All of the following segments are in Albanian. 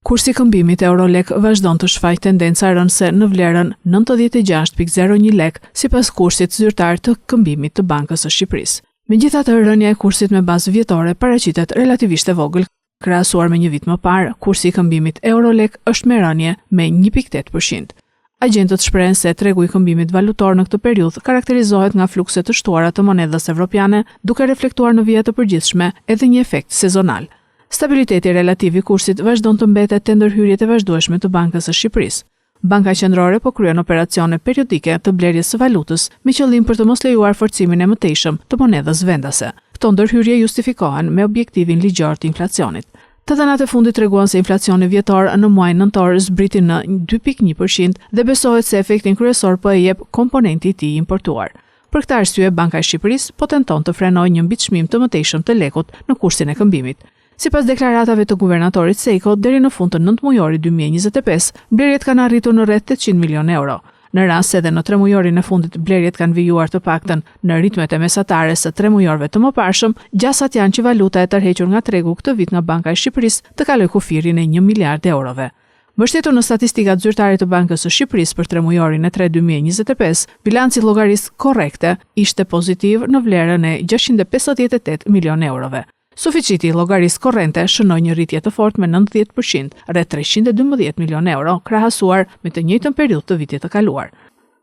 Kursi i këmbimit euro-lek vazhdon të shfaqë tendenca rënëse në vlerën 96.01 lek sipas kursit zyrtar të këmbimit të Bankës së Shqipërisë. Megjithatë, rënja e kursit me bazë vjetore paraqitet relativisht e vogël. Krahasuar me një vit më parë, kursi i këmbimit euro-lek është me rënje me 1.8%. Agjentët shprehen se tregu i këmbimit valutor në këtë periudhë karakterizohet nga flukse të shtuara të monedhës evropiane, duke reflektuar në vija të përgjithshme edhe një efekt sezonal. Stabiliteti relativ i kursit vazhdon të mbetet te ndërhyrjet e vazhdueshme të Bankës së Shqipërisë. Banka Qendrore po kryen operacione periodike të blerjes së valutës me qëllim për të mos lejuar forcimin e mëtejshëm të monedhës vendase. Këto ndërhyrje justifikohen me objektivin ligjor të inflacionit. Të dhënat e fundit treguan se inflacioni vjetor në muajin nëntor zbriti në 2.1% dhe besohet se efektin kryesor po e jep komponenti i tij importuar. Për këtë arsye, Banka e Shqipërisë po tenton të frenojë një mbiçmim të mëtejshëm të lekut në kursin e këmbimit. Sipas deklaratave të guvernatorit Sejko, deri në fund të 9 mujorit 2025, blerjet kanë arritur në rreth 800 milion euro. Në rast se edhe në 3 mujorin e fundit blerjet kanë vijuar të paktën në ritmet e mesatare së 3 mujorëve të mëparshëm, gjasat janë që valuta e tërhequr nga tregu këtë vit nga Banka e Shqipërisë të kalojë kufirin e 1 miliard eurove. Mbështetur në statistikat zyrtare të Bankës së Shqipërisë për 3 mujorin e 3 2025, bilanci llogarisë korrekte ishte pozitiv në vlerën e 658 milion eurove. Suficiti i llogarisë korrente shënoi një rritje të fortë me 90%, rreth 312 milion euro, krahasuar me të njëjtën periudhë të vitit të kaluar.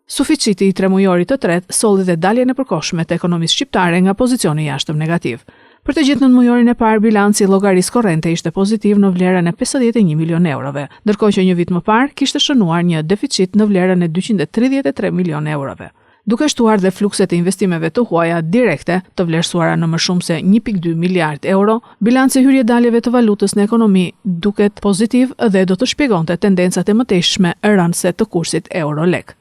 Suficiti i 3 mujorit të tretë solli dhe daljen e përkohshme të ekonomisë shqiptare nga pozicioni jashtëm negativ. Për të gjithë 9 mujorin e parë, bilanci i llogarisë korrente ishte pozitiv në vlerën e 51 milion eurove, ndërkohë që një vit më parë kishte shënuar një deficit në vlerën e 233 milion eurove. Duke shtuar dhe flukset e investimeve të huaja direkte të vlerësuara në më shumë se 1.2 miliard euro, bilanci hyrje-daljeve të valutës në ekonomi duket pozitiv dhe do të shpjegonte tendencat e mëtejshme rënëse të kursit euro-lek.